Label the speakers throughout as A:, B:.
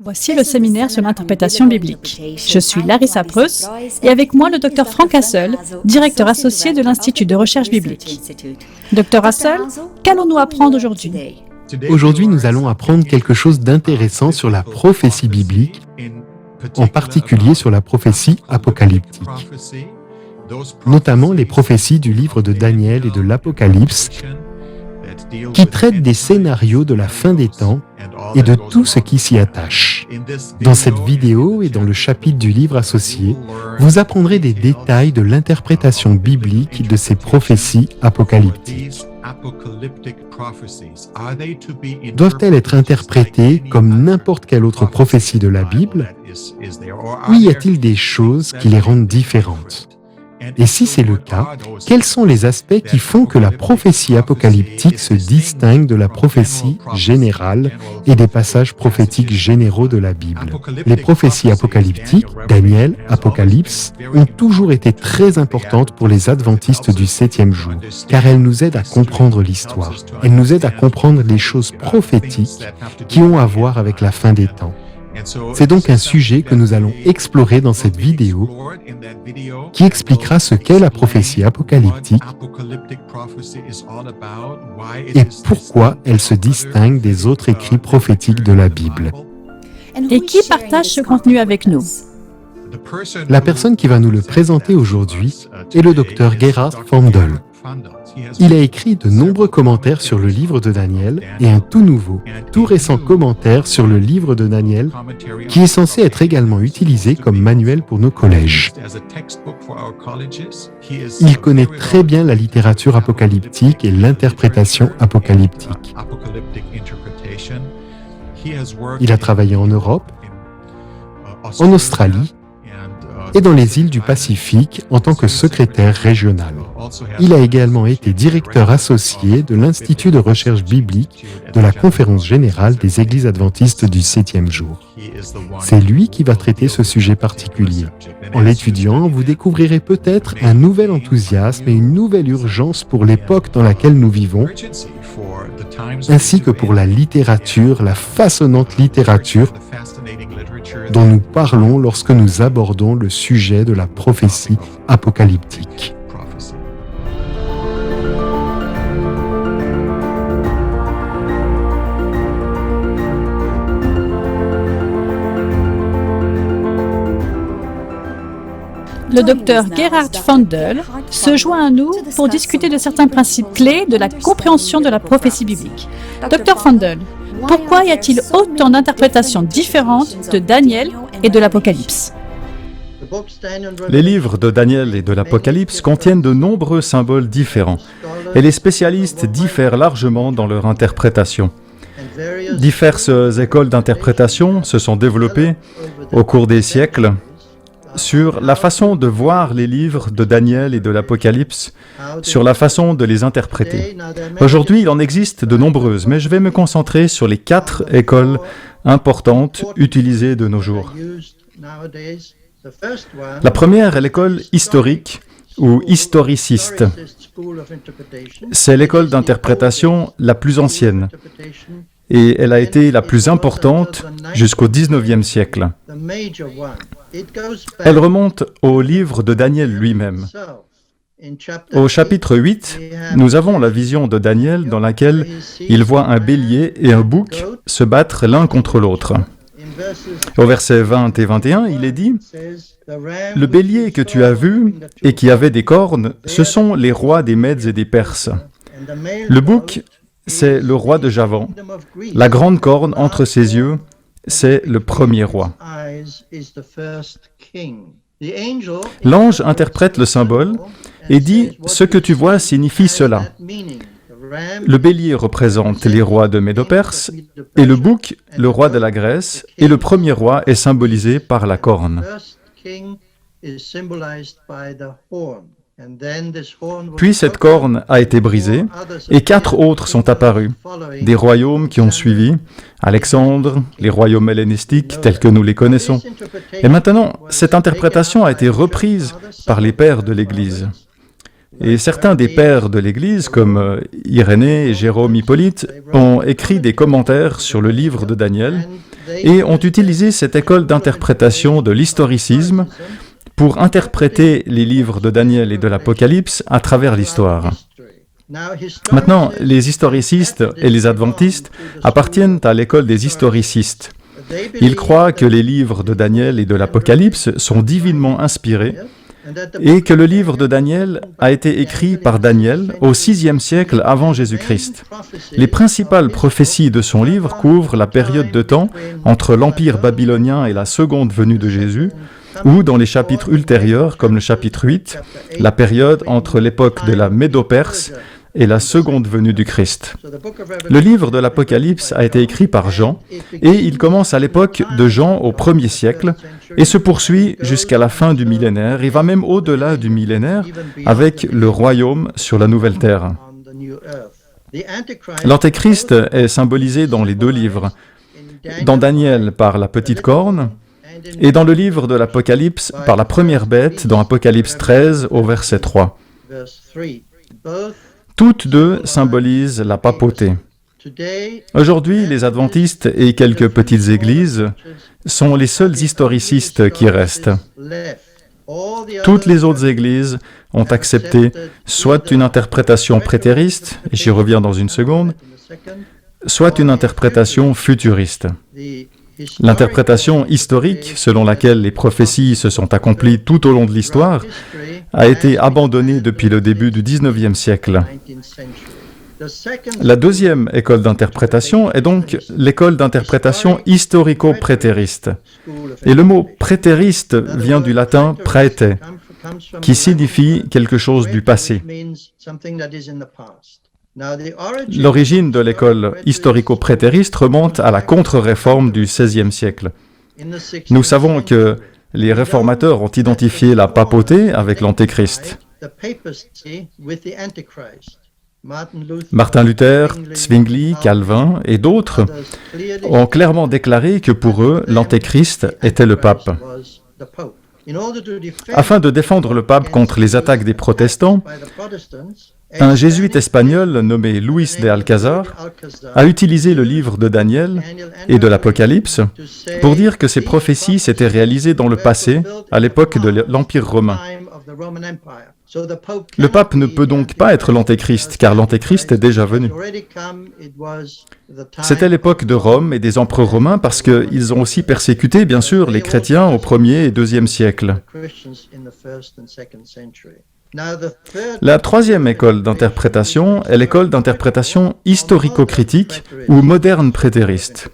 A: Voici le séminaire sur l'interprétation biblique. Je suis Larissa Preuss et avec moi le Dr Frank Hassel, directeur associé de l'Institut de recherche biblique. Dr Hassel, qu'allons-nous apprendre aujourd'hui?
B: Aujourd'hui, nous allons apprendre quelque chose d'intéressant sur la prophétie biblique, en particulier sur la prophétie apocalyptique, notamment les prophéties du livre de Daniel et de l'Apocalypse, qui traitent des scénarios de la fin des temps et de tout ce qui s'y attache. Dans cette vidéo et dans le chapitre du livre associé, vous apprendrez des détails de l'interprétation biblique de ces prophéties apocalyptiques. Doivent-elles être interprétées comme n'importe quelle autre prophétie de la Bible, ou y a-t-il des choses qui les rendent différentes? Et si c'est le cas, quels sont les aspects qui font que la prophétie apocalyptique se distingue de la prophétie générale et des passages prophétiques généraux de la Bible? Les prophéties apocalyptiques, Daniel, Apocalypse, ont toujours été très importantes pour les adventistes du 7e jour, car elles nous aident à comprendre l'histoire. Elles nous aident à comprendre les choses prophétiques qui ont à voir avec la fin des temps. C'est donc un sujet que nous allons explorer dans cette vidéo qui expliquera ce qu'est la prophétie apocalyptique et pourquoi elle se distingue des autres écrits prophétiques de la Bible.
A: Et qui partage ce contenu avec nous?
B: La personne qui va nous le présenter aujourd'hui est le Dr Gerhard Fandel. Il a écrit de nombreux commentaires sur le livre de Daniel et un tout nouveau, tout récent commentaire sur le livre de Daniel qui est censé être également utilisé comme manuel pour nos collèges. Il connaît très bien la littérature apocalyptique et l'interprétation apocalyptique. Il a travaillé en Europe, en Australie et dans les îles du Pacifique en tant que secrétaire régional. Il a également été directeur associé de l'Institut de recherche biblique de la Conférence générale des Églises adventistes du 7e jour. C'est lui qui va traiter ce sujet particulier. En l'étudiant, vous découvrirez peut-être un nouvel enthousiasme et une nouvelle urgence pour l'époque dans laquelle nous vivons, ainsi que pour la littérature, la façonnante littérature dont nous parlons lorsque nous abordons le sujet de la prophétie apocalyptique.
A: Le Dr Gerhard Fandel se joint à nous pour discuter de certains principes clés de la compréhension de la prophétie biblique. Dr Fandel, pourquoi y a-t-il autant d'interprétations différentes de Daniel et de l'Apocalypse?
C: Les livres de Daniel et de l'Apocalypse contiennent de nombreux symboles différents, et les spécialistes diffèrent largement dans leur interprétation. Diverses écoles d'interprétation se sont développées au cours des siècles sur la façon de voir les livres de Daniel et de l'Apocalypse, sur la façon de les interpréter. Aujourd'hui, il en existe de nombreuses, mais je vais me concentrer sur les 4 écoles importantes utilisées de nos jours. La première est l'école historique ou historiciste. C'est l'école d'interprétation la plus ancienne et elle a été la plus importante jusqu'au 19e siècle. Elle remonte au livre de Daniel lui-même. Au chapitre 8, nous avons la vision de Daniel dans laquelle il voit un bélier et un bouc se battre l'un contre l'autre. Au verset 20 et 21, il est dit « Le bélier que tu as vu et qui avait des cornes, ce sont les rois des Mèdes et des Perses. Le bouc, c'est le roi de Javan. La grande corne entre ses yeux, c'est le premier roi. » L'ange interprète le symbole et dit « Ce que tu vois signifie cela. » Le bélier représente les rois de Médo-Perse et le bouc, le roi de la Grèce, et le premier roi est symbolisé par la corne. Puis cette corne a été brisée et 4 autres sont apparus, des royaumes qui ont suivi, Alexandre, les royaumes hellénistiques tels que nous les connaissons. Et maintenant, cette interprétation a été reprise par les pères de l'Église. Et certains des pères de l'Église, comme Irénée et Jérôme Hippolyte, ont écrit des commentaires sur le livre de Daniel et ont utilisé cette école d'interprétation de l'historicisme pour interpréter les livres de Daniel et de l'Apocalypse à travers l'histoire. Maintenant, les historicistes et les adventistes appartiennent à l'école des historicistes. Ils croient que les livres de Daniel et de l'Apocalypse sont divinement inspirés et que le livre de Daniel a été écrit par Daniel au VIe siècle avant Jésus-Christ. Les principales prophéties de son livre couvrent la période de temps entre l'Empire babylonien et la seconde venue de Jésus, ou dans les chapitres ultérieurs, comme le chapitre 8, la période entre l'époque de la Médo-Perse et la seconde venue du Christ. Le livre de l'Apocalypse a été écrit par Jean, et il commence à l'époque de Jean au 1er siècle, et se poursuit jusqu'à la fin du millénaire, et va même au-delà du millénaire, avec le royaume sur la nouvelle terre. L'Antéchrist est symbolisé dans les deux livres, dans Daniel par la petite corne, et dans le livre de l'Apocalypse par la première bête, dans Apocalypse 13 au verset 3. Toutes deux symbolisent la papauté. Aujourd'hui, les adventistes et quelques petites églises sont les seuls historicistes qui restent. Toutes les autres églises ont accepté soit une interprétation prétériste, et j'y reviens dans une seconde, soit une interprétation futuriste. L'interprétation historique, selon laquelle les prophéties se sont accomplies tout au long de l'histoire, a été abandonnée depuis le début du XIXe siècle. La deuxième école d'interprétation est donc l'école d'interprétation historico-prétériste. Et le mot prétériste vient du latin praete, qui signifie quelque chose du passé. L'origine de l'école historico-prétériste remonte à la contre-réforme du XVIe siècle. Nous savons que les réformateurs ont identifié la papauté avec l'Antéchrist. Martin Luther, Zwingli, Calvin et d'autres ont clairement déclaré que pour eux, l'Antéchrist était le pape. Afin de défendre le pape contre les attaques des protestants, un jésuite espagnol nommé Luis de Alcázar a utilisé le livre de Daniel et de l'Apocalypse pour dire que ces prophéties s'étaient réalisées dans le passé, à l'époque de l'Empire romain. Le pape ne peut donc pas être l'Antéchrist, car l'Antéchrist est déjà venu. C'était l'époque de Rome et des empereurs romains parce qu'ils ont aussi persécuté, bien sûr, les chrétiens au 1er et 2e siècle. La troisième école d'interprétation est l'école d'interprétation historico-critique ou moderne prétériste.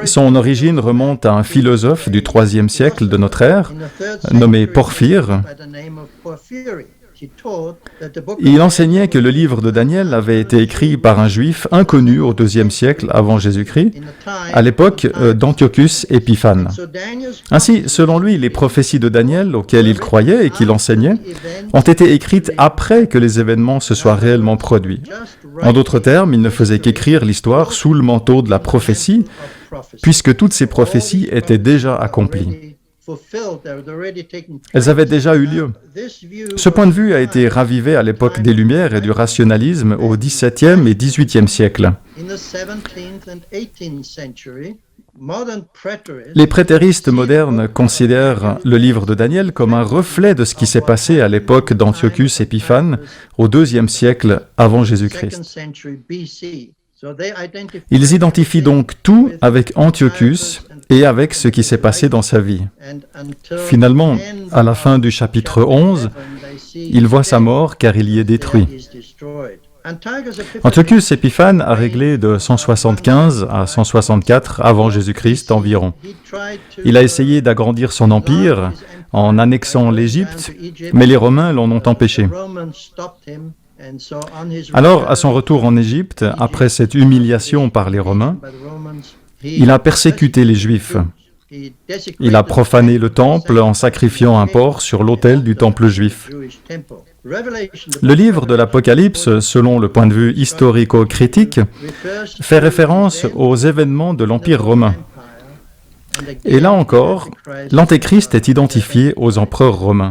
C: Son origine remonte à un philosophe du IIIe siècle de notre ère, nommé Porphyre. Il enseignait que le livre de Daniel avait été écrit par un juif inconnu au IIe siècle avant Jésus-Christ, à l'époque d'Antiochus Épiphane. Ainsi, selon lui, les prophéties de Daniel, auxquelles il croyait et qu'il enseignait, ont été écrites après que les événements se soient réellement produits. En d'autres termes, il ne faisait qu'écrire l'histoire sous le manteau de la prophétie, puisque toutes ces prophéties étaient déjà accomplies. Elles avaient déjà eu lieu. Ce point de vue a été ravivé à l'époque des Lumières et du rationalisme au XVIIe et XVIIIe siècle. Les prétéristes modernes considèrent le livre de Daniel comme un reflet de ce qui s'est passé à l'époque d'Antiochus Épiphane au IIe siècle avant Jésus-Christ. Ils identifient donc tout avec Antiochus et avec ce qui s'est passé dans sa vie. Finalement, à la fin du chapitre 11, il voit sa mort car il y est détruit. Antiochus Épiphane a réglé de 175 à 164 avant Jésus-Christ environ. Il a essayé d'agrandir son empire en annexant l'Égypte, mais les Romains l'en ont empêché. Alors, à son retour en Égypte, après cette humiliation par les Romains, il a persécuté les Juifs. Il a profané le temple en sacrifiant un porc sur l'autel du temple juif. Le livre de l'Apocalypse, selon le point de vue historico-critique, fait référence aux événements de l'Empire romain. Et là encore, l'Antéchrist est identifié aux empereurs romains.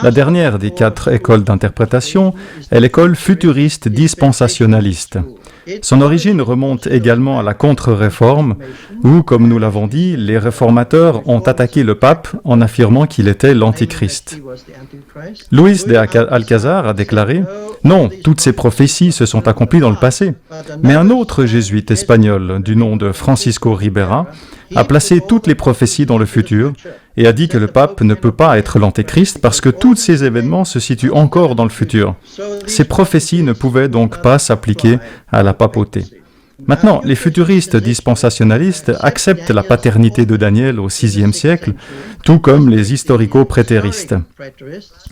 C: La dernière des 4 écoles d'interprétation est l'école futuriste dispensationaliste. Son origine remonte également à la contre-réforme, où, comme nous l'avons dit, les réformateurs ont attaqué le pape en affirmant qu'il était l'Antichrist. Luis de Alcazar a déclaré « Non, toutes ces prophéties se sont accomplies dans le passé. » Mais un autre jésuite espagnol, du nom de Francisco Ribera, a placé toutes les prophéties dans le futur et a dit que le pape ne peut pas être l'Antéchrist parce que tous ces événements se situent encore dans le futur. Ces prophéties ne pouvaient donc pas s'appliquer à la papauté. Maintenant, les futuristes dispensationalistes acceptent la paternité de Daniel au VIe siècle, tout comme les historico-prétéristes.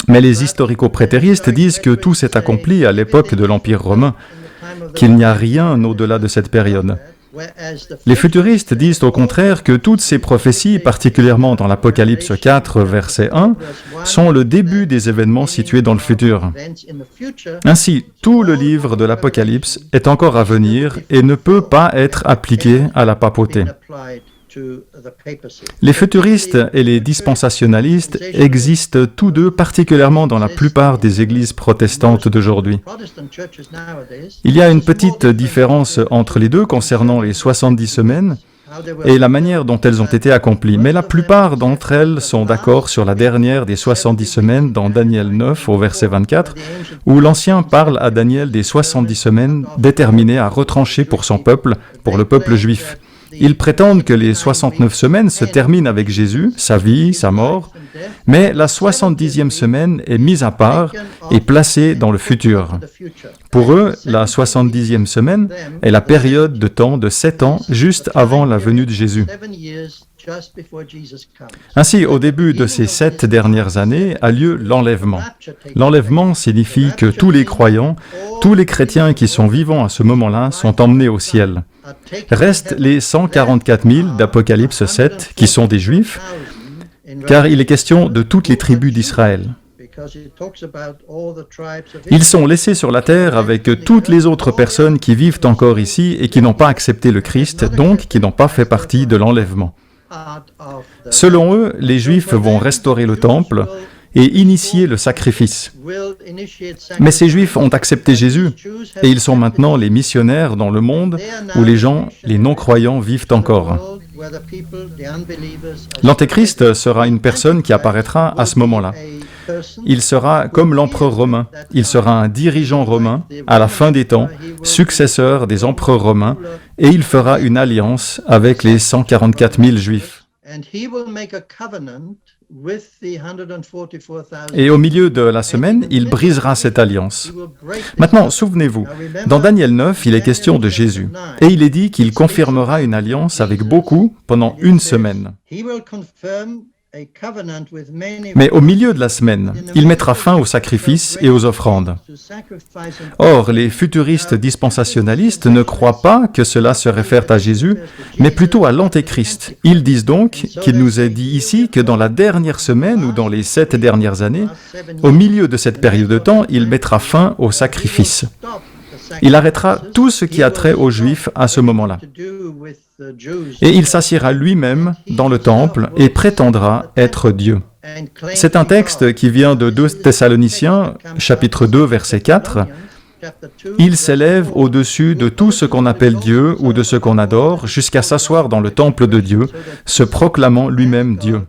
C: Mais les historico-prétéristes disent que tout s'est accompli à l'époque de l'Empire romain, qu'il n'y a rien au-delà de cette période. Les futuristes disent au contraire que toutes ces prophéties, particulièrement dans l'Apocalypse 4, verset 1, sont le début des événements situés dans le futur. Ainsi, tout le livre de l'Apocalypse est encore à venir et ne peut pas être appliqué à la papauté. Les futuristes et les dispensationalistes existent tous deux particulièrement dans la plupart des églises protestantes d'aujourd'hui. Il y a une petite différence entre les deux concernant les 70 semaines et la manière dont elles ont été accomplies, mais la plupart d'entre elles sont d'accord sur la dernière des 70 semaines dans Daniel 9 au verset 24, où l'Ancien parle à Daniel des 70 semaines déterminées à retrancher pour son peuple, pour le peuple juif. Ils prétendent que les 69 semaines se terminent avec Jésus, sa vie, sa mort, mais la 70e semaine est mise à part et placée dans le futur. Pour eux, la 70e semaine est la période de temps de 7 ans juste avant la venue de Jésus. Ainsi, au début de ces 7 dernières années a lieu l'enlèvement. L'enlèvement signifie que tous les croyants, tous les chrétiens qui sont vivants à ce moment-là sont emmenés au ciel. Restent les 144 000 d'Apocalypse 7 qui sont des Juifs, car il est question de toutes les tribus d'Israël. Ils sont laissés sur la terre avec toutes les autres personnes qui vivent encore ici et qui n'ont pas accepté le Christ, donc qui n'ont pas fait partie de l'enlèvement. Selon eux, les Juifs vont restaurer le temple et initier le sacrifice. Mais ces Juifs ont accepté Jésus et ils sont maintenant les missionnaires dans le monde où les gens, les non-croyants, vivent encore. L'Antéchrist sera une personne qui apparaîtra à ce moment-là. Il sera comme l'empereur romain. Il sera un dirigeant romain à la fin des temps, successeur des empereurs romains, et il fera une alliance avec les 144 000 Juifs. Et au milieu de la semaine, il brisera cette alliance. Maintenant, souvenez-vous, dans Daniel 9, il est question de Jésus, et il est dit qu'il confirmera une alliance avec beaucoup pendant une semaine. Mais au milieu de la semaine, il mettra fin aux sacrifices et aux offrandes. Or, les futuristes dispensationalistes ne croient pas que cela se réfère à Jésus, mais plutôt à l'Antéchrist. Ils disent donc qu'il nous est dit ici que dans la dernière semaine ou dans les 7 dernières années, au milieu de cette période de temps, il mettra fin aux sacrifices. Il arrêtera tout ce qui a trait aux Juifs à ce moment-là. Et il s'assiera lui-même dans le temple et prétendra être Dieu. C'est un texte qui vient de 2 Thessaloniciens, chapitre 2, verset 4. « Il s'élève au-dessus de tout ce qu'on appelle Dieu ou de ce qu'on adore, jusqu'à s'asseoir dans le temple de Dieu, se proclamant lui-même Dieu. »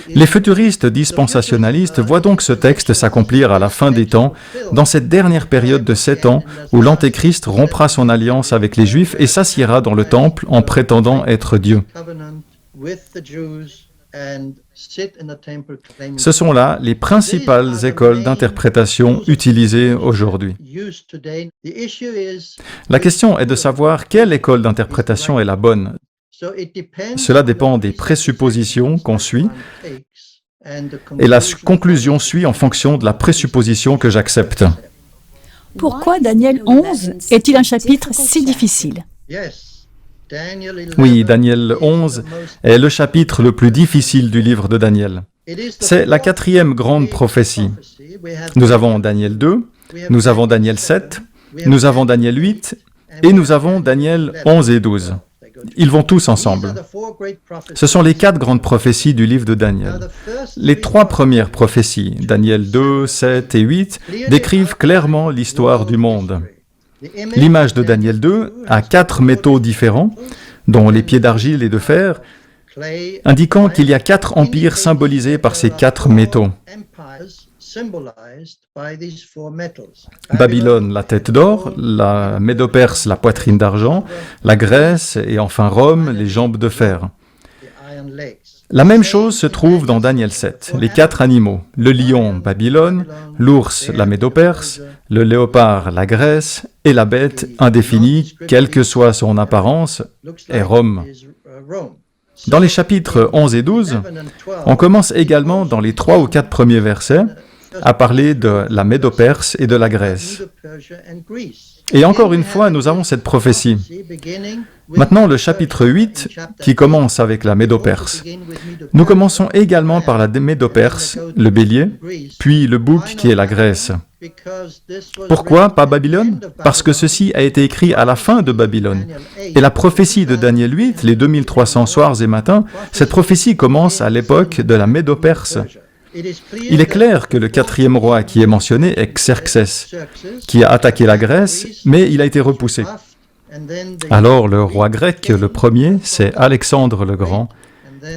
C: Les futuristes dispensationalistes voient donc ce texte s'accomplir à la fin des temps, dans cette dernière période de 7 ans où l'Antéchrist rompra son alliance avec les Juifs et s'assiera dans le temple en prétendant être Dieu. Ce sont là les principales écoles d'interprétation utilisées aujourd'hui. La question est de savoir quelle école d'interprétation est la bonne. Cela dépend des présuppositions qu'on suit, et la conclusion suit en fonction de la présupposition que j'accepte.
A: Pourquoi Daniel 11 est-il un chapitre si difficile?
C: Oui, Daniel 11 est le chapitre le plus difficile du livre de Daniel. C'est la 4e grande prophétie. Nous avons Daniel 2, nous avons Daniel 7, nous avons Daniel 8, et nous avons Daniel 11 et 12. Ils vont tous ensemble. Ce sont les 4 grandes prophéties du livre de Daniel. Les 3 premières prophéties, Daniel 2, 7 et 8, décrivent clairement l'histoire du monde. L'image de Daniel 2 a 4 métaux différents, dont les pieds d'argile et de fer, indiquant qu'il y a 4 empires symbolisés par ces 4 métaux. Babylone, la tête d'or, la Médo-Perse, la poitrine d'argent, la Grèce et enfin Rome, les jambes de fer. La même chose se trouve dans Daniel 7, les 4 animaux, le lion, Babylone, l'ours, la Médo-Perse, le léopard, la Grèce, et la bête indéfinie, quelle que soit son apparence, est Rome. Dans les chapitres 11 et 12, on commence également dans les 3 ou 4 premiers versets à parler de la Médo-Perse et de la Grèce. Et encore une fois, nous avons cette prophétie. Maintenant, le chapitre 8, qui commence avec la Médo-Perse. Nous commençons également par la Médo-Perse, le bélier, puis le bouc qui est la Grèce. Pourquoi pas Babylone? Parce que ceci a été écrit à la fin de Babylone. Et la prophétie de Daniel 8, les 2300 soirs et matins, cette prophétie commence à l'époque de la Médo-Perse. Il est clair que le 4e roi qui est mentionné est Xerxès, qui a attaqué la Grèce, mais il a été repoussé. Alors le roi grec, le premier, c'est Alexandre le Grand,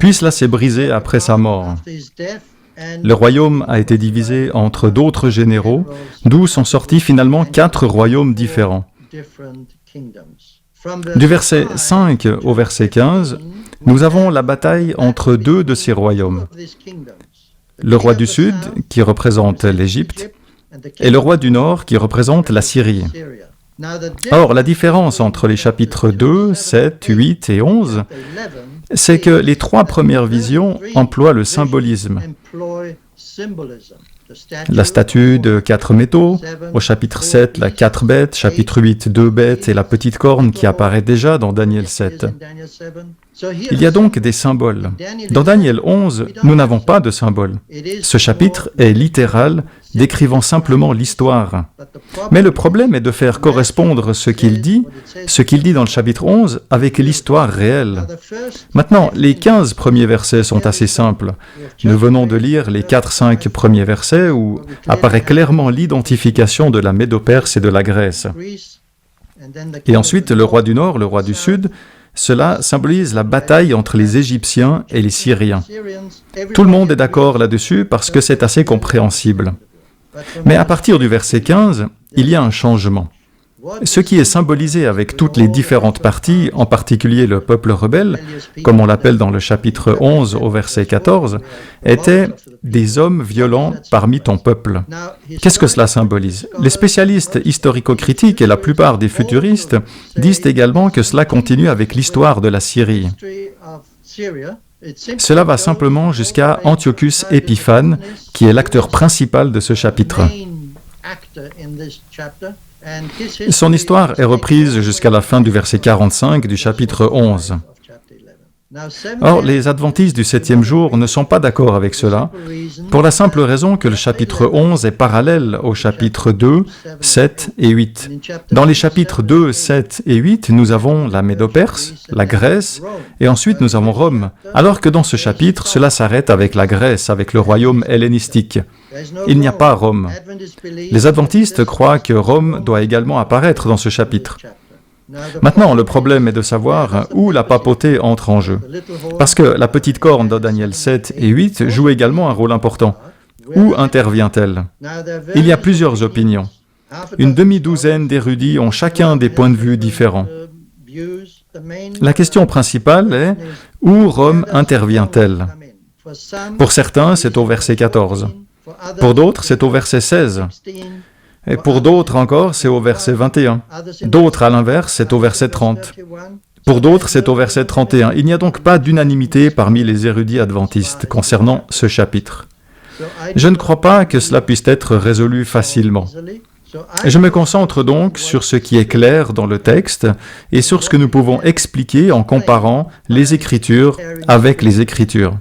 C: puis cela s'est brisé après sa mort. Le royaume a été divisé entre d'autres généraux, d'où sont sortis finalement 4 royaumes différents. Du verset 5 au verset 15, nous avons la bataille entre 2 de ces royaumes. Le roi du Sud, qui représente l'Égypte, et le roi du Nord, qui représente la Syrie. Or, la différence entre les chapitres 2, 7, 8 et 11, c'est que les 3 premières visions emploient le symbolisme. La statue de 4 métaux, au chapitre 7, la 4 bêtes, chapitre 8, 2 bêtes et la petite corne qui apparaît déjà dans Daniel 7. Il y a donc des symboles. Dans Daniel 11, nous n'avons pas de symbole. Ce chapitre est littéral, décrivant simplement l'histoire. Mais le problème est de faire correspondre ce qu'il dit dans le chapitre 11, avec l'histoire réelle. Maintenant, les 15 premiers versets sont assez simples. Nous venons de lire les 4-5 premiers versets où apparaît clairement l'identification de la Médo-Perse et de la Grèce. Et ensuite, le roi du Nord, le roi du Sud, cela symbolise la bataille entre les Égyptiens et les Syriens. Tout le monde est d'accord là-dessus parce que c'est assez compréhensible. Mais à partir du verset 15, il y a un changement. Ce qui est symbolisé avec toutes les différentes parties, en particulier le peuple rebelle, comme on l'appelle dans le chapitre 11 au verset 14, étaient des hommes violents parmi ton peuple. Qu'est-ce que cela symbolise? Les spécialistes historico-critiques et la plupart des futuristes disent également que cela continue avec l'histoire de la Syrie. Cela va simplement jusqu'à Antiochus Épiphane, qui est l'acteur principal de ce chapitre. Son histoire est reprise jusqu'à la fin du verset 45 du chapitre 11. Or, les adventistes du 7e jour ne sont pas d'accord avec cela, pour la simple raison que le chapitre 11 est parallèle au chapitre 2, 7 et 8. Dans les chapitres 2, 7 et 8, nous avons la Médo-Perse, la Grèce, et ensuite nous avons Rome, alors que dans ce chapitre, cela s'arrête avec la Grèce, avec le royaume hellénistique. Il n'y a pas Rome. Les adventistes croient que Rome doit également apparaître dans ce chapitre. Maintenant, le problème est de savoir où la papauté entre en jeu. Parce que la petite corne de Daniel 7 et 8 joue également un rôle important. Où intervient-elle? Il y a plusieurs opinions. Une demi-douzaine d'érudits ont chacun des points de vue différents. La question principale est où Rome intervient-elle? Pour certains, c'est au verset 14. Pour d'autres, c'est au verset 16. Et pour d'autres encore, c'est au verset 21. D'autres, à l'inverse, c'est au verset 30. Pour d'autres, c'est au verset 31. Il n'y a donc pas d'unanimité parmi les érudits adventistes concernant ce chapitre. Je ne crois pas que cela puisse être résolu facilement. Je me concentre donc sur ce qui est clair dans le texte et sur ce que nous pouvons expliquer en comparant les Écritures avec les Écritures.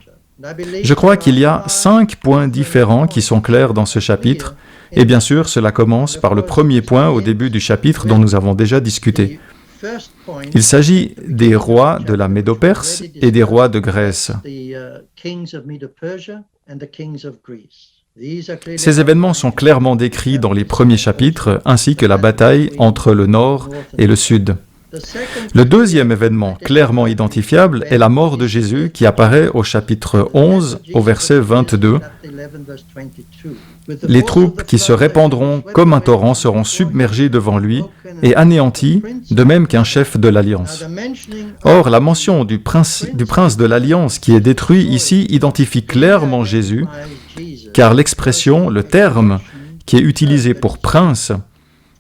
C: Je crois qu'il y a 5 points différents qui sont clairs dans ce chapitre, et bien sûr, cela commence par le premier point au début du chapitre dont nous avons déjà discuté. Il s'agit des rois de la Médo-Perse et des rois de Grèce. Ces événements sont clairement décrits dans les premiers chapitres, ainsi que la bataille entre le nord et le sud. Le deuxième événement clairement identifiable est la mort de Jésus qui apparaît au chapitre 11, au verset 22. Les troupes qui se répandront comme un torrent seront submergées devant lui et anéanties, de même qu'un chef de l'Alliance. Or, la mention du prince de l'Alliance qui est détruit ici identifie clairement Jésus, car l'expression, le terme qui est utilisé pour prince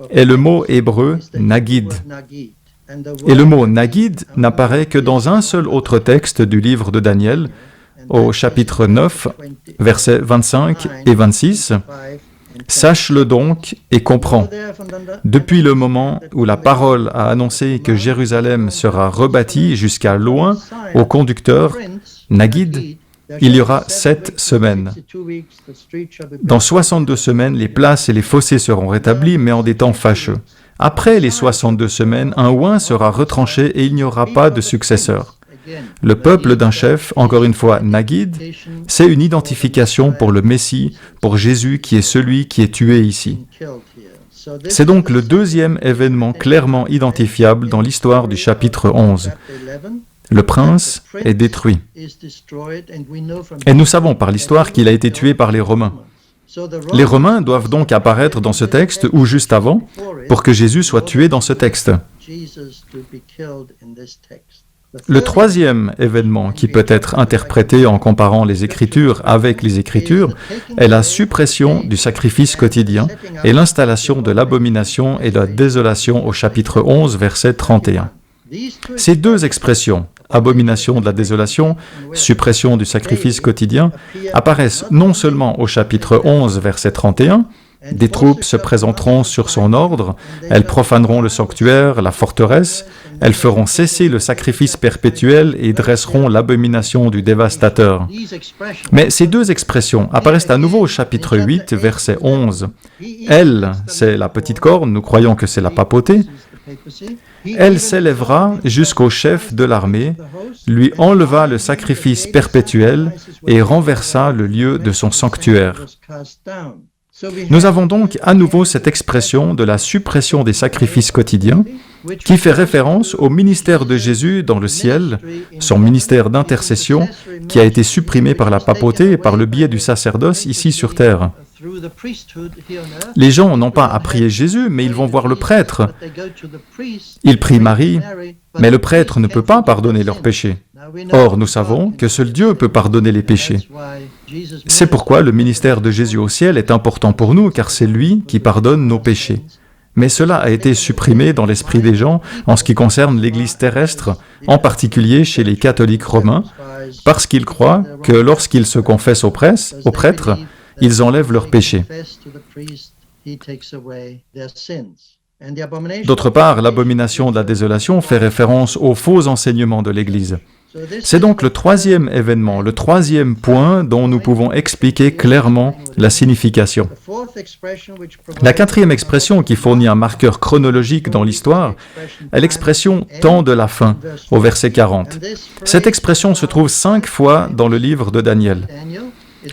C: est le mot hébreu nagid. Et le mot nagid n'apparaît que dans un seul autre texte du livre de Daniel, au chapitre 9, versets 25 et 26. « Sache-le donc et comprends. Depuis le moment où la parole a annoncé que Jérusalem sera rebâtie jusqu'à loin au conducteur, nagid, il y aura 7 semaines. Dans 62 semaines, les places et les fossés seront rétablis, mais en des temps fâcheux. Après les 62 semaines, un oin sera retranché et il n'y aura pas de successeur. » Le peuple d'un chef, encore une fois, nagid, c'est une identification pour le Messie, pour Jésus qui est celui qui est tué ici. C'est donc le deuxième événement clairement identifiable dans l'histoire du chapitre 11. Le prince est détruit. Et nous savons par l'histoire qu'il a été tué par les Romains. Les Romains doivent donc apparaître dans ce texte ou juste avant pour que Jésus soit tué dans ce texte. Le troisième événement qui peut être interprété en comparant les Écritures avec les Écritures est la suppression du sacrifice quotidien et l'installation de l'abomination et de la désolation au chapitre 11, verset 31. Ces deux expressions, abomination de la désolation, suppression du sacrifice quotidien, apparaissent non seulement au chapitre 11, verset 31, des troupes se présenteront sur son ordre, elles profaneront le sanctuaire, la forteresse, elles feront cesser le sacrifice perpétuel et dresseront l'abomination du dévastateur. Mais ces deux expressions apparaissent à nouveau au chapitre 8, verset 11. Elle, c'est la petite corne, nous croyons que c'est la papauté. Elle s'élèvera jusqu'au chef de l'armée, lui enleva le sacrifice perpétuel et renversa le lieu de son sanctuaire. Nous avons donc à nouveau cette expression de la suppression des sacrifices quotidiens qui fait référence au ministère de Jésus dans le ciel, son ministère d'intercession qui a été supprimé par la papauté et par le biais du sacerdoce ici sur terre. Les gens n'ont pas à prier Jésus, mais ils vont voir le prêtre. Ils prient Marie, mais le prêtre ne peut pas pardonner leurs péchés. Or, nous savons que seul Dieu peut pardonner les péchés. C'est pourquoi le ministère de Jésus au ciel est important pour nous, car c'est lui qui pardonne nos péchés. Mais cela a été supprimé dans l'esprit des gens en ce qui concerne l'Église terrestre, en particulier chez les catholiques romains, parce qu'ils croient que lorsqu'ils se confessent au prêtre, ils enlèvent leurs péchés. D'autre part, l'abomination de la désolation fait référence aux faux enseignements de l'Église. C'est donc le troisième événement, le troisième point dont nous pouvons expliquer clairement la signification. La quatrième expression qui fournit un marqueur chronologique dans l'histoire est l'expression « temps de la fin » au verset 40. Cette expression se trouve 5 fois dans le livre de Daniel.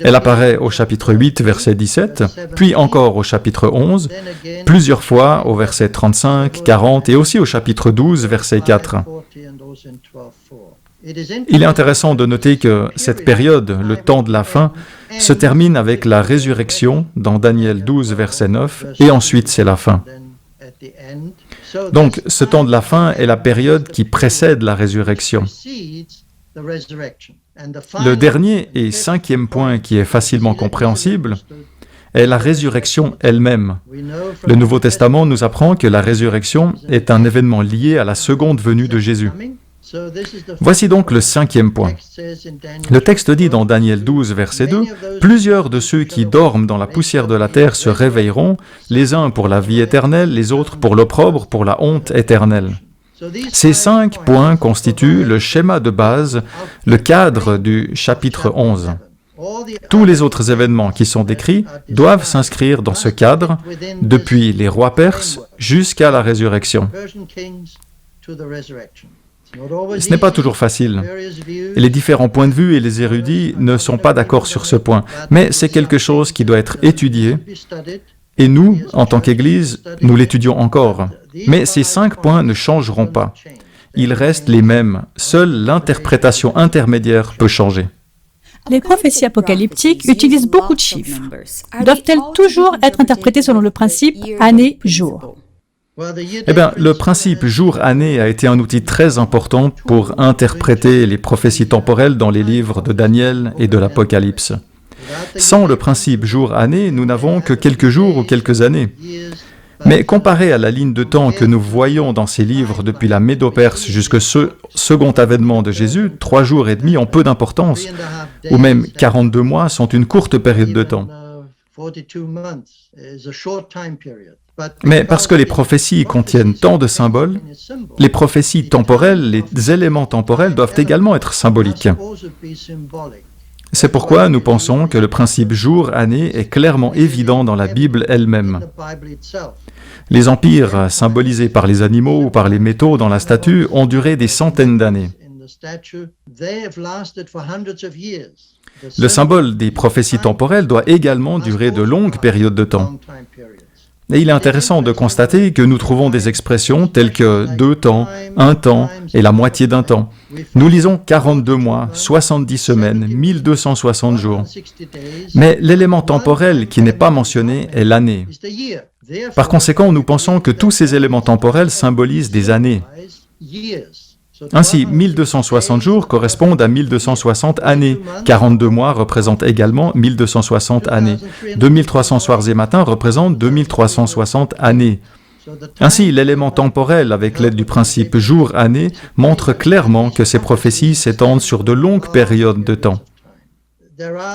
C: Elle apparaît au chapitre 8, verset 17, puis encore au chapitre 11, plusieurs fois au verset 35, 40 et aussi au chapitre 12, verset 4. Il est intéressant de noter que cette période, le temps de la fin, se termine avec la résurrection dans Daniel 12, verset 9, et ensuite c'est la fin. Donc, ce temps de la fin est la période qui précède la résurrection. Le dernier et cinquième point qui est facilement compréhensible est la résurrection elle-même. Le Nouveau Testament nous apprend que la résurrection est un événement lié à la seconde venue de Jésus. Voici donc le cinquième point. Le texte dit dans Daniel 12, verset 2, « Plusieurs de ceux qui dorment dans la poussière de la terre se réveilleront, les uns pour la vie éternelle, les autres pour l'opprobre, pour la honte éternelle. » Ces 5 points constituent le schéma de base, le cadre du chapitre 11. Tous les autres événements qui sont décrits doivent s'inscrire dans ce cadre, depuis les rois perses jusqu'à la résurrection. Ce n'est pas toujours facile. Les différents points de vue et les érudits ne sont pas d'accord sur ce point, mais c'est quelque chose qui doit être étudié, et nous, en tant qu'Église, nous l'étudions encore. Mais ces 5 points ne changeront pas. Ils restent les mêmes. Seule l'interprétation intermédiaire peut changer.
A: Les prophéties apocalyptiques utilisent beaucoup de chiffres. Doivent-elles toujours être interprétées selon le principe année-jour?
C: Eh bien, le principe jour-année a été un outil très important pour interpréter les prophéties temporelles dans les livres de Daniel et de l'Apocalypse. Sans le principe jour-année, nous n'avons que quelques jours ou quelques années. Mais comparé à la ligne de temps que nous voyons dans ces livres depuis la Médo-Perse jusqu'au second avènement de Jésus, 3 jours et demi ont peu d'importance, ou même 42 mois sont une courte période de temps. Mais parce que les prophéties contiennent tant de symboles, les prophéties temporelles, les éléments temporels doivent également être symboliques. C'est pourquoi nous pensons que le principe jour-année est clairement évident dans la Bible elle-même. Les empires symbolisés par les animaux ou par les métaux dans la statue ont duré des centaines d'années. Le symbole des prophéties temporelles doit également durer de longues périodes de temps. Et il est intéressant de constater que nous trouvons des expressions telles que 2 temps, 1 temps et la moitié d'un temps. Nous lisons 42 mois, 70 semaines, 1260 jours. Mais l'élément temporel qui n'est pas mentionné est l'année. Par conséquent, nous pensons que tous ces éléments temporels symbolisent des années. Ainsi, 1260 jours correspondent à 1260 années. 42 mois représentent également 1260 années. 2300 soirs et matins représentent 2360 années. Ainsi, l'élément temporel, avec l'aide du principe jour-année, montre clairement que ces prophéties s'étendent sur de longues périodes de temps.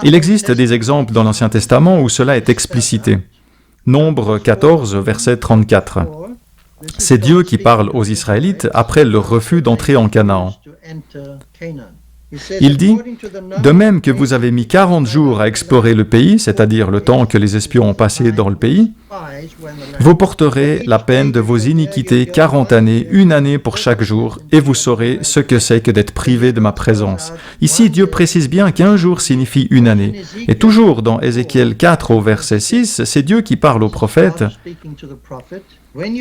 C: Il existe des exemples dans l'Ancien Testament où cela est explicité. Nombre 14, verset 34. C'est Dieu qui parle aux Israélites après leur refus d'entrer en Canaan. Il dit, « De même que vous avez mis 40 jours à explorer le pays, c'est-à-dire le temps que les espions ont passé dans le pays, vous porterez la peine de vos iniquités 40 années, 1 année pour chaque jour, et vous saurez ce que c'est que d'être privé de ma présence. » Ici, Dieu précise bien qu'un jour signifie 1 année. Et toujours dans Ézéchiel 4 au verset 6, c'est Dieu qui parle au prophète.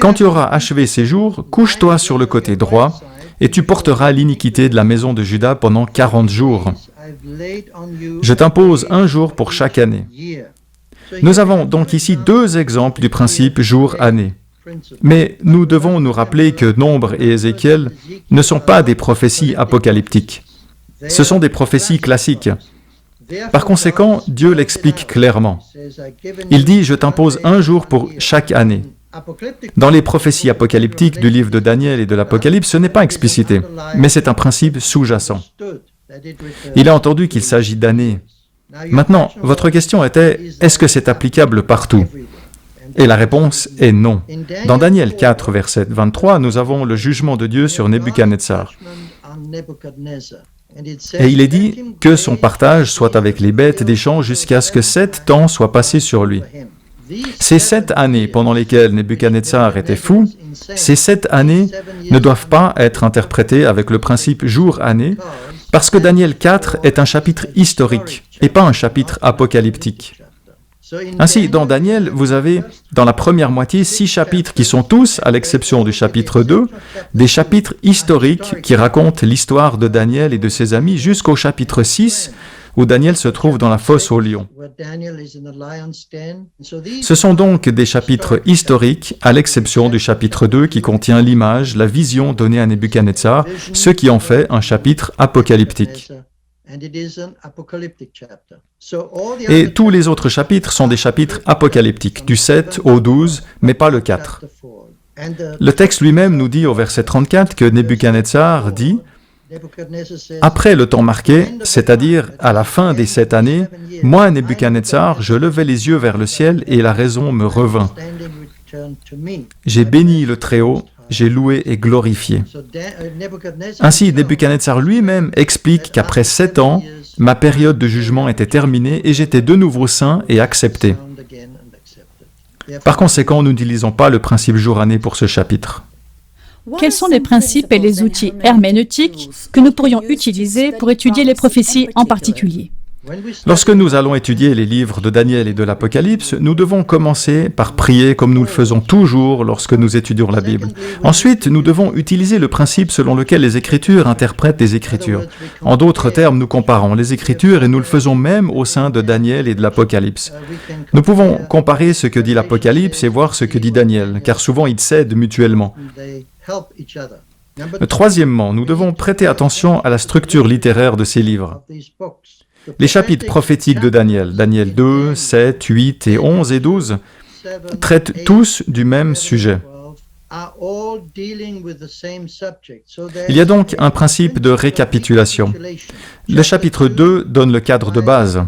C: Quand tu auras achevé ces jours, couche-toi sur le côté droit, et tu porteras l'iniquité de la maison de Juda pendant 40 jours. Je t'impose 1 jour pour chaque année. Nous avons donc ici 2 exemples du principe jour-année. Mais nous devons nous rappeler que Nombre et Ézéchiel ne sont pas des prophéties apocalyptiques. Ce sont des prophéties classiques. Par conséquent, Dieu l'explique clairement. Il dit « Je t'impose 1 jour pour chaque année ». Dans les prophéties apocalyptiques du livre de Daniel et de l'Apocalypse, ce n'est pas explicité, mais c'est un principe sous-jacent. Il a entendu qu'il s'agit d'années. Maintenant, votre question était, est-ce que c'est applicable partout? Et la réponse est non. Dans Daniel 4, verset 23, nous avons le jugement de Dieu sur Nebuchadnezzar. Et il est dit que son partage soit avec les bêtes des champs jusqu'à ce que 7 temps soient passés sur lui. Ces 7 années pendant lesquelles Nebuchadnezzar était fou, ces 7 années ne doivent pas être interprétées avec le principe jour-année, parce que Daniel 4 est un chapitre historique et pas un chapitre apocalyptique. Ainsi, dans Daniel, vous avez, dans la première moitié, 6 chapitres qui sont tous, à l'exception du chapitre 2, des chapitres historiques qui racontent l'histoire de Daniel et de ses amis jusqu'au chapitre 6, où Daniel se trouve dans la fosse aux lions. Ce sont donc des chapitres historiques, à l'exception du chapitre 2 qui contient l'image, la vision donnée à Nebuchadnezzar, ce qui en fait un chapitre apocalyptique. Et tous les autres chapitres sont des chapitres apocalyptiques, du 7 au 12, mais pas le 4. Le texte lui-même nous dit au verset 34 que Nebuchadnezzar dit « Après le temps marqué, c'est-à-dire à la fin des 7 années, moi, Nebuchadnezzar, je levai les yeux vers le ciel et la raison me revint. J'ai béni le Très-Haut, j'ai loué et glorifié. » Ainsi, Nebuchadnezzar lui-même explique qu'après 7 ans, ma période de jugement était terminée et j'étais de nouveau saint et accepté. Par conséquent, nous n'utilisons pas le principe jour-année pour ce chapitre.
A: Quels sont les principes et les outils herméneutiques que nous pourrions utiliser pour étudier les prophéties en particulier?
C: Lorsque nous allons étudier les livres de Daniel et de l'Apocalypse, nous devons commencer par prier comme nous le faisons toujours lorsque nous étudions la Bible. Ensuite, nous devons utiliser le principe selon lequel les Écritures interprètent les Écritures. En d'autres termes, nous comparons les Écritures et nous le faisons même au sein de Daniel et de l'Apocalypse. Nous pouvons comparer ce que dit l'Apocalypse et voir ce que dit Daniel, car souvent ils s'aident mutuellement. Troisièmement, nous devons prêter attention à la structure littéraire de ces livres. Les chapitres prophétiques de Daniel, Daniel 2, 7, 8 et 11 et 12, traitent tous du même sujet. Il y a donc un principe de récapitulation. Le chapitre 2 donne le cadre de base.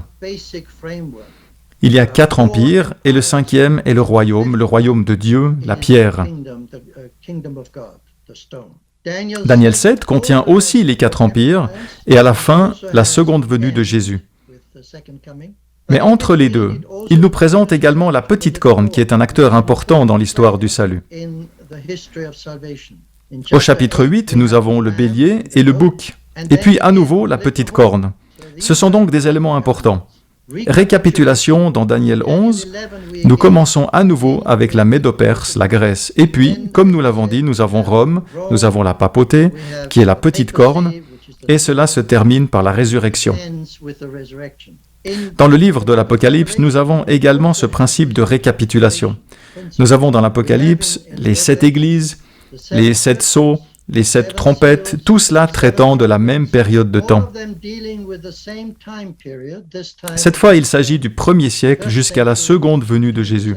C: Il y a 4 empires et le 5e est le royaume de Dieu, la pierre. Daniel 7 contient aussi les 4 empires et à la fin, la seconde venue de Jésus. Mais entre les deux, il nous présente également la petite corne qui est un acteur important dans l'histoire du salut. Au chapitre 8, nous avons le bélier et le bouc, et puis à nouveau la petite corne. Ce sont donc des éléments importants. Récapitulation dans Daniel 11, nous commençons à nouveau avec la Médo-Perse, la Grèce. Et puis, comme nous l'avons dit, nous avons Rome, nous avons la papauté, qui est la petite corne, et cela se termine par la résurrection. Dans le livre de l'Apocalypse, nous avons également ce principe de récapitulation. Nous avons dans l'Apocalypse les 7 églises, les 7 sceaux, les 7 trompettes, tout cela traitant de la même période de temps. Cette fois, il s'agit du 1er siècle jusqu'à la seconde venue de Jésus.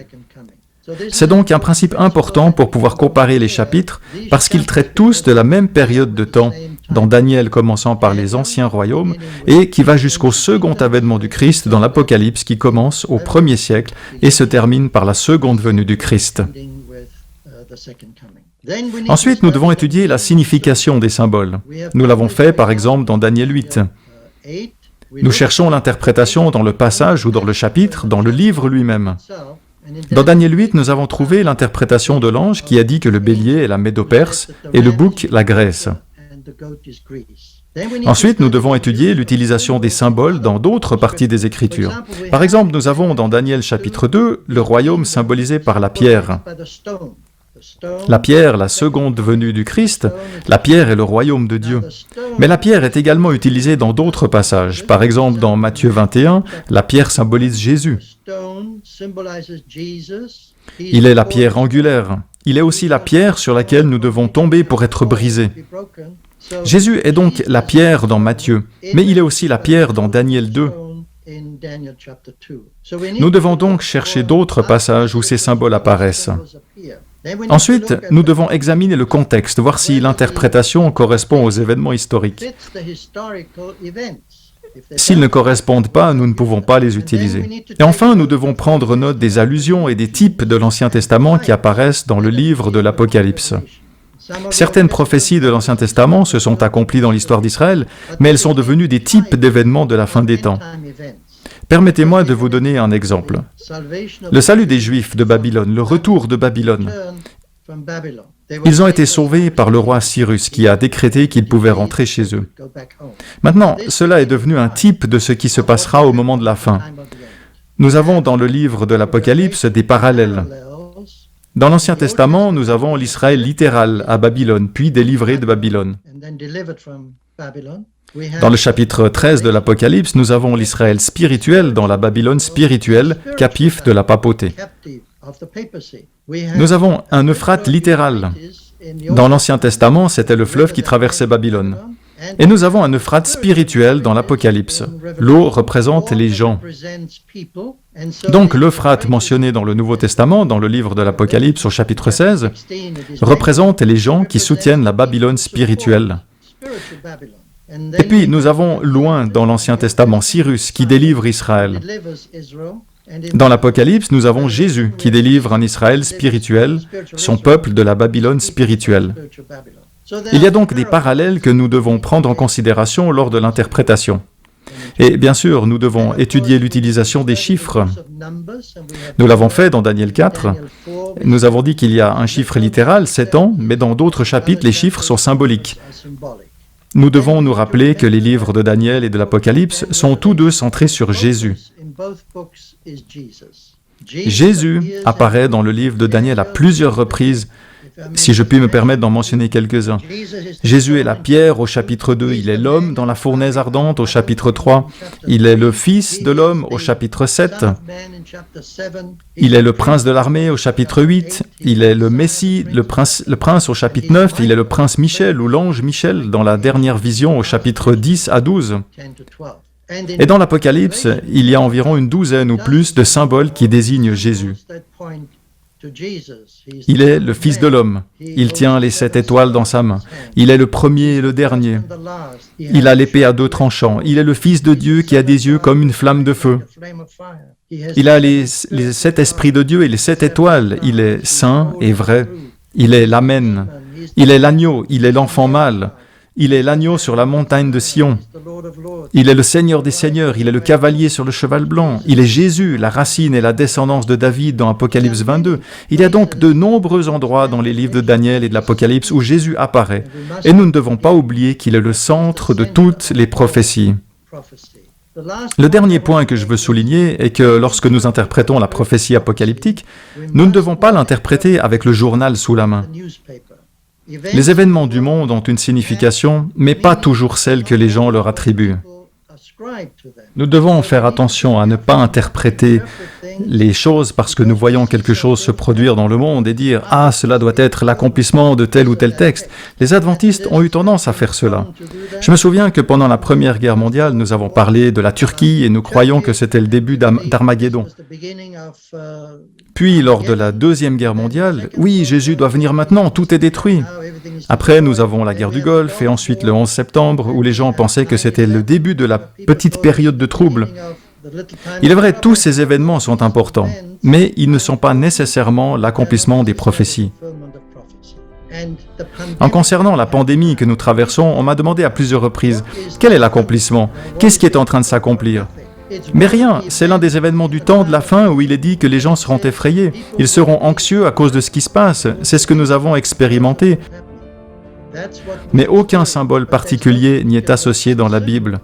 C: C'est donc un principe important pour pouvoir comparer les chapitres, parce qu'ils traitent tous de la même période de temps, dans Daniel commençant par les anciens royaumes, et qui va jusqu'au second avènement du Christ dans l'Apocalypse qui commence au 1er siècle et se termine par la seconde venue du Christ. Ensuite, nous devons étudier la signification des symboles. Nous l'avons fait, par exemple, dans Daniel 8. Nous cherchons l'interprétation dans le passage ou dans le chapitre, dans le livre lui-même. Dans Daniel 8, nous avons trouvé l'interprétation de l'ange qui a dit que le bélier est la Médo-Perse et le bouc la Grèce. Ensuite, nous devons étudier l'utilisation des symboles dans d'autres parties des Écritures. Par exemple, nous avons dans Daniel chapitre 2 le royaume symbolisé par la pierre. La pierre, la seconde venue du Christ, la pierre est le royaume de Dieu. Mais la pierre est également utilisée dans d'autres passages. Par exemple, dans Matthieu 21, la pierre symbolise Jésus. Il est la pierre angulaire. Il est aussi la pierre sur laquelle nous devons tomber pour être brisés. Jésus est donc la pierre dans Matthieu, mais il est aussi la pierre dans Daniel 2. Nous devons donc chercher d'autres passages où ces symboles apparaissent. Ensuite, nous devons examiner le contexte, voir si l'interprétation correspond aux événements historiques. S'ils ne correspondent pas, nous ne pouvons pas les utiliser. Et enfin, nous devons prendre note des allusions et des types de l'Ancien Testament qui apparaissent dans le livre de l'Apocalypse. Certaines prophéties de l'Ancien Testament se sont accomplies dans l'histoire d'Israël, mais elles sont devenues des types d'événements de la fin des temps. Permettez-moi de vous donner un exemple. Le salut des Juifs de Babylone, le retour de Babylone. Ils ont été sauvés par le roi Cyrus qui a décrété qu'ils pouvaient rentrer chez eux. Maintenant, cela est devenu un type de ce qui se passera au moment de la fin. Nous avons dans le livre de l'Apocalypse des parallèles. Dans l'Ancien Testament, nous avons l'Israël littéral à Babylone, puis délivré de Babylone. Dans le chapitre 13 de l'Apocalypse, nous avons l'Israël spirituel dans la Babylone spirituelle, captif de la papauté. Nous avons un Euphrate littéral. Dans l'Ancien Testament, c'était le fleuve qui traversait Babylone. Et nous avons un Euphrate spirituel dans l'Apocalypse. L'eau représente les gens. Donc l'Euphrate mentionné dans le Nouveau Testament, dans le livre de l'Apocalypse au chapitre 16, représente les gens qui soutiennent la Babylone spirituelle. Et puis nous avons loin dans l'Ancien Testament Cyrus qui délivre Israël. Dans l'Apocalypse, nous avons Jésus qui délivre un Israël spirituel, son peuple de la Babylone spirituelle. Il y a donc des parallèles que nous devons prendre en considération lors de l'interprétation. Et bien sûr, nous devons étudier l'utilisation des chiffres. Nous l'avons fait dans Daniel 4, Nous avons dit qu'il y a un chiffre littéral, 7 ans, mais dans d'autres chapitres, les chiffres sont symboliques. Nous devons nous rappeler que les livres de Daniel et de l'Apocalypse sont tous deux centrés sur Jésus. Jésus apparaît dans le livre de Daniel à plusieurs reprises, si je puis me permettre d'en mentionner quelques-uns. Jésus est la pierre au chapitre 2, il est l'homme dans la fournaise ardente au chapitre 3, il est le fils de l'homme au chapitre 7, il est le prince de l'armée au chapitre 8, il est le Messie, le prince au chapitre 9, il est le prince Michel ou l'ange Michel dans la dernière vision au chapitre 10 à 12. Et dans l'Apocalypse, il y a environ une douzaine ou plus de symboles qui désignent Jésus. Il est le Fils de l'homme. Il tient les 7 étoiles dans sa main. Il est le premier et le dernier. Il a l'épée à 2 tranchants. Il est le Fils de Dieu qui a des yeux comme une flamme de feu. Il a les 7 esprits de Dieu et les 7 étoiles. Il est saint et vrai. Il est l'Amen. Il est l'agneau. Il est l'enfant mâle. Il est l'agneau sur la montagne de Sion. Il est le Seigneur des seigneurs, il est le cavalier sur le cheval blanc. Il est Jésus, la racine et la descendance de David dans Apocalypse 22. Il y a donc de nombreux endroits dans les livres de Daniel et de l'Apocalypse où Jésus apparaît. Et nous ne devons pas oublier qu'il est le centre de toutes les prophéties. Le dernier point que je veux souligner est que lorsque nous interprétons la prophétie apocalyptique, nous ne devons pas l'interpréter avec le journal sous la main. Les événements du monde ont une signification, mais pas toujours celle que les gens leur attribuent. Nous devons faire attention à ne pas interpréter les choses parce que nous voyons quelque chose se produire dans le monde et dire « Ah, cela doit être l'accomplissement de tel ou tel texte ». Les adventistes ont eu tendance à faire cela. Je me souviens que pendant la Première Guerre mondiale, nous avons parlé de la Turquie et nous croyons que c'était le début d'Armageddon. Puis, lors de la Deuxième Guerre mondiale, oui, Jésus doit venir maintenant, tout est détruit. Après, nous avons la guerre du Golfe et ensuite le 11 septembre, où les gens pensaient que c'était le début de la petite période de trouble. Il est vrai, tous ces événements sont importants, mais ils ne sont pas nécessairement l'accomplissement des prophéties. En concernant la pandémie que nous traversons, on m'a demandé à plusieurs reprises, quel est l'accomplissement? Qu'est-ce qui est en train de s'accomplir? Mais rien, c'est l'un des événements du temps de la fin où il est dit que les gens seront effrayés, ils seront anxieux à cause de ce qui se passe, c'est ce que nous avons expérimenté. Mais aucun symbole particulier n'y est associé dans la Bible.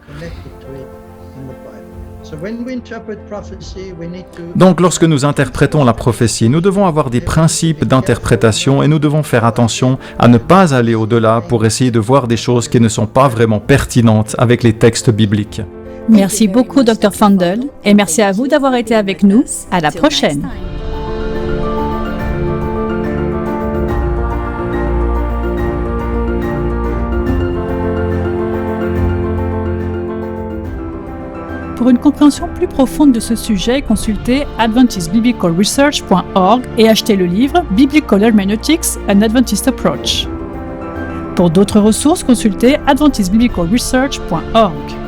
C: Donc, lorsque nous interprétons la prophétie, nous devons avoir des principes d'interprétation et nous devons faire attention à ne pas aller au-delà pour essayer de voir des choses qui ne sont pas vraiment pertinentes avec les textes bibliques.
A: Merci beaucoup, Dr. Fandel, et merci à vous d'avoir été avec nous. À la prochaine. Pour une compréhension plus profonde de ce sujet, consultez adventistbiblicalresearch.org et achetez le livre Biblical Hermeneutics, An Adventist Approach. Pour d'autres ressources, consultez adventistbiblicalresearch.org.